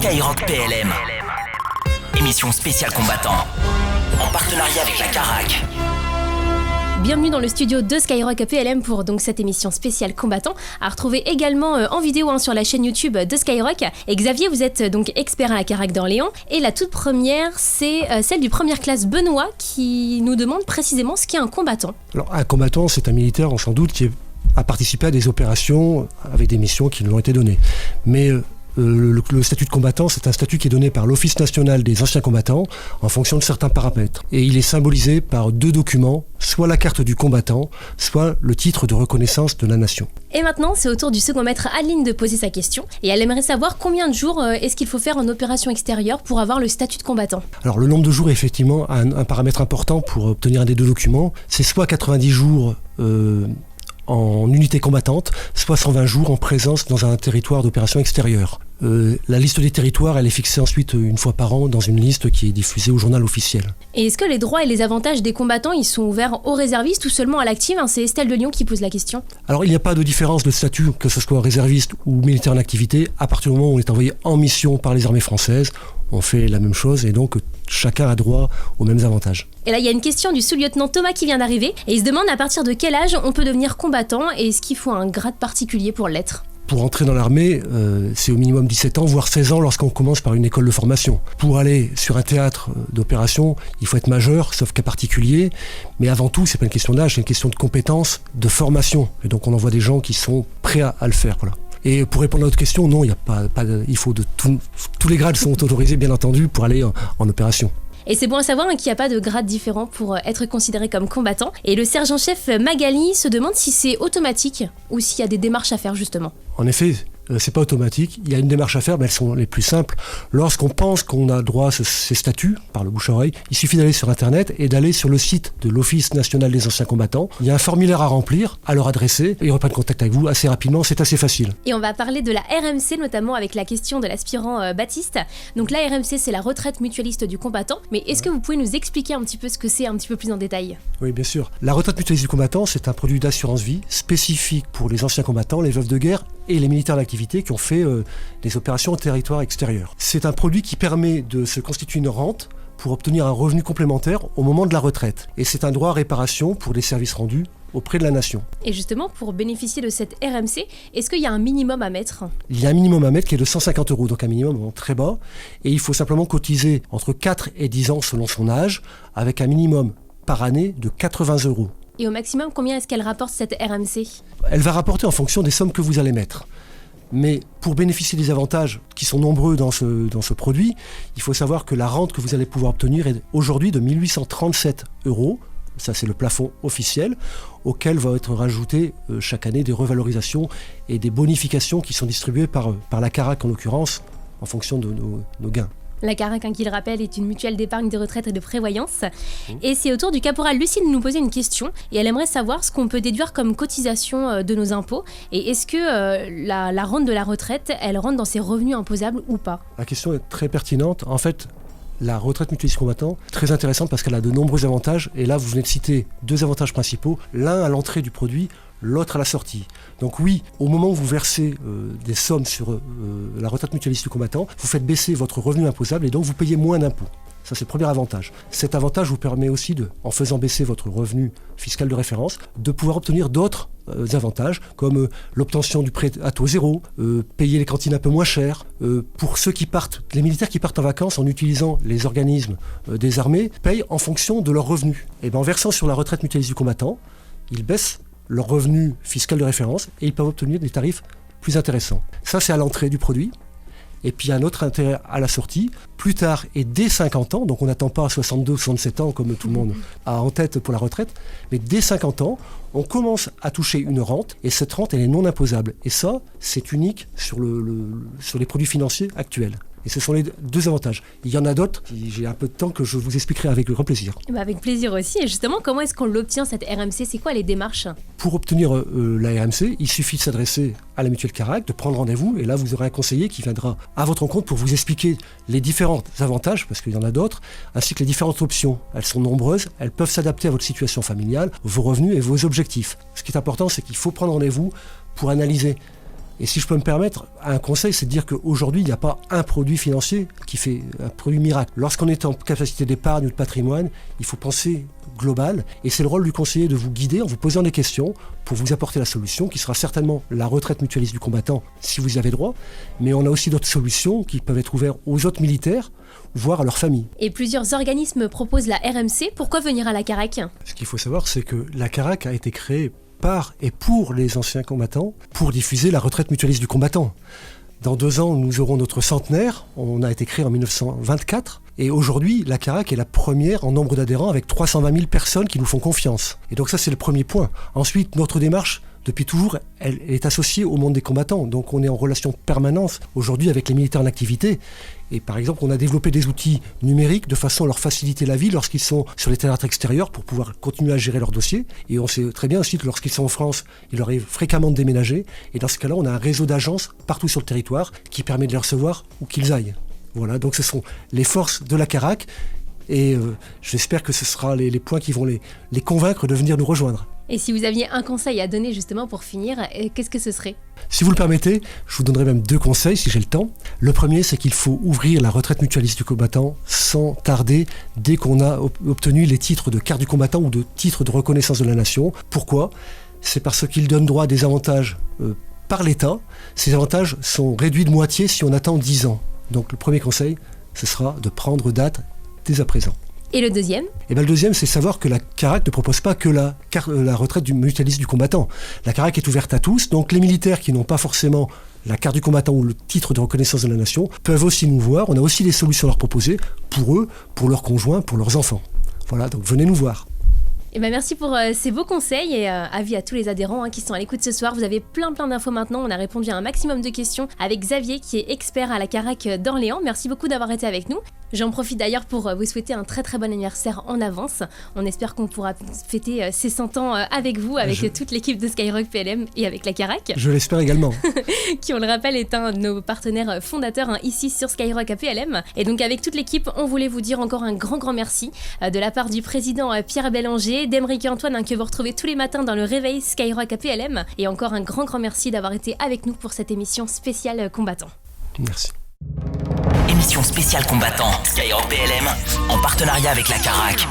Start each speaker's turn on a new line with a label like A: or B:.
A: Skyrock PLM. Émission spéciale combattant. En partenariat avec la Carac.
B: Bienvenue dans le studio de Skyrock PLM pour donc cette émission spéciale combattant, à retrouver également en vidéo sur la chaîne YouTube de Skyrock. Et Xavier, vous êtes donc expert à la Carac d'Orléans. Et la toute première, c'est celle du première classe Benoît qui nous demande précisément ce qu'est un combattant.
C: Alors un combattant, c'est un militaire, on s'en doute, qui a participé à des opérations avec des missions qui lui ont été données. Mais le statut de combattant, c'est un statut qui est donné par l'Office national des anciens combattants en fonction de certains paramètres. Et il est symbolisé par deux documents, soit la carte du combattant, soit le titre de reconnaissance de la nation.
B: Et maintenant, c'est au tour du second maître Adeline de poser sa question. Et elle aimerait savoir combien de jours est-ce qu'il faut faire en opération extérieure pour avoir le statut de combattant.
C: Alors le nombre de jours est effectivement un paramètre important pour obtenir un des deux documents. C'est soit 90 jours en unité combattante, soit 120 jours en présence dans un territoire d'opération extérieure. La liste des territoires, elle est fixée ensuite une fois par an dans une liste qui est diffusée au journal officiel.
B: Et est-ce que les droits et les avantages des combattants, ils sont ouverts aux réservistes ou seulement à l'active ? C'est Estelle de Lyon qui pose la question.
C: Alors il n'y a pas de différence de statut, que ce soit réserviste ou militaire en activité. À partir du moment où on est envoyé en mission par les armées françaises, on fait la même chose et donc chacun a droit aux mêmes avantages.
B: Et là, il y a une question du sous-lieutenant Thomas qui vient d'arriver et il se demande à partir de quel âge on peut devenir combattant et est-ce qu'il faut un grade particulier pour l'être ?
C: Pour entrer dans l'armée, c'est au minimum 17 ans, voire 16 ans lorsqu'on commence par une école de formation. Pour aller sur un théâtre d'opération, il faut être majeur, sauf cas particulier. Mais avant tout, c'est pas une question d'âge, c'est une question de compétence, de formation. Et donc on envoie des gens qui sont prêts à le faire. Voilà. Et pour répondre à votre question, non, il y a pas il faut tous les grades sont autorisés, bien entendu, pour aller en opération.
B: Et c'est bon à savoir qu'il n'y a pas de grade différent pour être considéré comme combattant. Et le sergent-chef Magali se demande si c'est automatique ou s'il y a des démarches à faire justement.
C: En effet, c'est pas automatique. Il y a une démarche à faire, mais elles sont les plus simples. Lorsqu'on pense qu'on a droit à ces statuts, par le bouche-à-oreille, il suffit d'aller sur Internet et d'aller sur le site de l'Office national des anciens combattants. Il y a un formulaire à remplir, à leur adresser, et ils reprennent contact avec vous assez rapidement, c'est assez facile.
B: Et on va parler de la RMC, notamment avec la question de l'aspirant Baptiste. Donc la RMC, c'est la retraite mutualiste du combattant. Mais est-ce que vous pouvez nous expliquer un petit peu ce que c'est un petit peu plus en détail ?
C: Oui, bien sûr. La retraite mutualiste du combattant, c'est un produit d'assurance vie spécifique pour les anciens combattants, les veuves de guerre et les militaires d'activité qui ont fait des opérations au territoire extérieur. C'est un produit qui permet de se constituer une rente pour obtenir un revenu complémentaire au moment de la retraite. Et c'est un droit à réparation pour des services rendus auprès de la nation.
B: Et justement, pour bénéficier de cette RMC, est-ce qu'il y a un minimum à mettre ?
C: Il y a un minimum à mettre qui est de 150 €, donc un minimum très bas. Et il faut simplement cotiser entre 4 et 10 ans selon son âge, avec un minimum par année de 80 €.
B: Et au maximum, combien est-ce qu'elle rapporte cette RMC ?
C: Elle va rapporter en fonction des sommes que vous allez mettre. Mais pour bénéficier des avantages qui sont nombreux dans ce produit, il faut savoir que la rente que vous allez pouvoir obtenir est aujourd'hui de 1 837 €. Ça, c'est le plafond officiel, auquel va être rajouté chaque année des revalorisations et des bonifications qui sont distribuées par la Carac en l'occurrence, en fonction de nos gains.
B: La Carac, qui le rappelle, est une mutuelle d'épargne de retraite et de prévoyance. Et c'est au tour du caporal Lucie de nous poser une question. Et elle aimerait savoir ce qu'on peut déduire comme cotisation de nos impôts. Et est-ce que la rente de la retraite, elle rentre dans ses revenus imposables ou pas ?
C: La question est très pertinente. En fait, la retraite mutualiste combattant, très intéressante parce qu'elle a de nombreux avantages. Et là, vous venez de citer deux avantages principaux. L'un à l'entrée du produit, l'autre à la sortie. Donc oui, au moment où vous versez des sommes sur la retraite mutualiste du combattant, vous faites baisser votre revenu imposable et donc vous payez moins d'impôts. Ça, c'est le premier avantage. Cet avantage vous permet aussi, en faisant baisser votre revenu fiscal de référence, de pouvoir obtenir d'autres avantages, comme l'obtention du prêt à taux zéro, payer les cantines un peu moins cher. Pour ceux qui partent, les militaires qui partent en vacances en utilisant les organismes des armées, payent en fonction de leurs revenus. Et bien, en versant sur la retraite mutualiste du combattant, ils baissent leur revenu fiscal de référence et ils peuvent obtenir des tarifs plus intéressants. Ça, c'est à l'entrée du produit. Et puis, il y a un autre intérêt à la sortie. Plus tard, et dès 50 ans, donc on n'attend pas à 62 ou 67 ans comme tout le monde a en tête pour la retraite, mais dès 50 ans, on commence à toucher une rente et cette rente, elle est non imposable. Et ça, c'est unique sur les produits financiers actuels. Et ce sont les deux avantages. Il y en a d'autres, j'ai un peu de temps que je vous expliquerai avec grand plaisir.
B: Avec plaisir aussi. Et justement, comment est-ce qu'on l'obtient, cette RMC ? C'est quoi les démarches ?
C: Pour obtenir la RMC, il suffit de s'adresser à la mutuelle Carac, de prendre rendez-vous, et là vous aurez un conseiller qui viendra à votre rencontre pour vous expliquer les différents avantages, parce qu'il y en a d'autres, ainsi que les différentes options. Elles sont nombreuses, elles peuvent s'adapter à votre situation familiale, vos revenus et vos objectifs. Ce qui est important, c'est qu'il faut prendre rendez-vous pour analyser Et si je peux me permettre, un conseil, c'est de dire qu'aujourd'hui, il n'y a pas un produit financier qui fait un produit miracle. Lorsqu'on est en capacité d'épargne ou de patrimoine, il faut penser global. Et c'est le rôle du conseiller de vous guider en vous posant des questions pour vous apporter la solution, qui sera certainement la retraite mutualiste du combattant, si vous y avez droit. Mais on a aussi d'autres solutions qui peuvent être ouvertes aux autres militaires, voire à leur famille.
B: Et plusieurs organismes proposent la RMC. Pourquoi venir à la CARAC ?
C: Ce qu'il faut savoir, c'est que la CARAC a été créée par et pour les anciens combattants, pour diffuser la retraite mutualiste du combattant. Dans 2 ans, nous aurons notre centenaire. On a été créé en 1924. Et aujourd'hui, la CARAC est la première en nombre d'adhérents avec 320 000 personnes qui nous font confiance. Et donc ça, c'est le premier point. Ensuite, notre démarche, depuis toujours, elle est associée au monde des combattants. Donc on est en relation permanente aujourd'hui avec les militaires en activité. Et par exemple, on a développé des outils numériques de façon à leur faciliter la vie lorsqu'ils sont sur les théâtres extérieurs pour pouvoir continuer à gérer leurs dossiers. Et on sait très bien aussi que lorsqu'ils sont en France, il leur arrive fréquemment de déménager. Et dans ce cas-là, on a un réseau d'agences partout sur le territoire qui permet de les recevoir où qu'ils aillent. Voilà, donc ce sont les forces de la CARAC. Et j'espère que ce sera les points qui vont les convaincre de venir nous rejoindre.
B: Et si vous aviez un conseil à donner justement pour finir, qu'est-ce que ce serait ?
C: Si vous le permettez, je vous donnerai même 2 conseils si j'ai le temps. Le premier, c'est qu'il faut ouvrir la retraite mutualiste du combattant sans tarder dès qu'on a obtenu les titres de carte du combattant ou de titres de reconnaissance de la nation. Pourquoi ? C'est parce qu'il donne droit à des avantages par l'État. Ces avantages sont réduits de moitié si on attend 10 ans. Donc le premier conseil, ce sera de prendre date dès à présent.
B: Et le deuxième ?
C: Et le deuxième, c'est savoir que la CARAC ne propose pas que la retraite du mutualiste du combattant. La CARAC est ouverte à tous, donc les militaires qui n'ont pas forcément la carte du combattant ou le titre de reconnaissance de la nation peuvent aussi nous voir. On a aussi des solutions à leur proposer pour eux, pour leurs conjoints, pour leurs enfants. Voilà, donc venez nous voir.
B: Eh ben merci pour ces beaux conseils et avis à tous les adhérents qui sont à l'écoute ce soir. Vous avez plein d'infos maintenant. On a répondu à un maximum de questions avec Xavier qui est expert à la CARAC d'Orléans. Merci beaucoup d'avoir été avec nous. J'en profite d'ailleurs pour vous souhaiter un très bon anniversaire en avance. On espère qu'on pourra fêter ces 100 ans avec vous, avec toute l'équipe de Skyrock PLM et avec la CARAC.
C: Je l'espère également.
B: Qui, on le rappelle, est un de nos partenaires fondateurs ici sur Skyrock PLM. Et donc avec toute l'équipe, on voulait vous dire encore un grand merci de la part du président Pierre Bélanger, d'Emeric et Antoine que vous retrouvez tous les matins dans le réveil Skyrock PLM. Et encore un grand merci d'avoir été avec nous pour cette émission spéciale combattant.
C: Merci.
A: Émission spéciale combattant Skyrock PLM en partenariat avec la CARAC.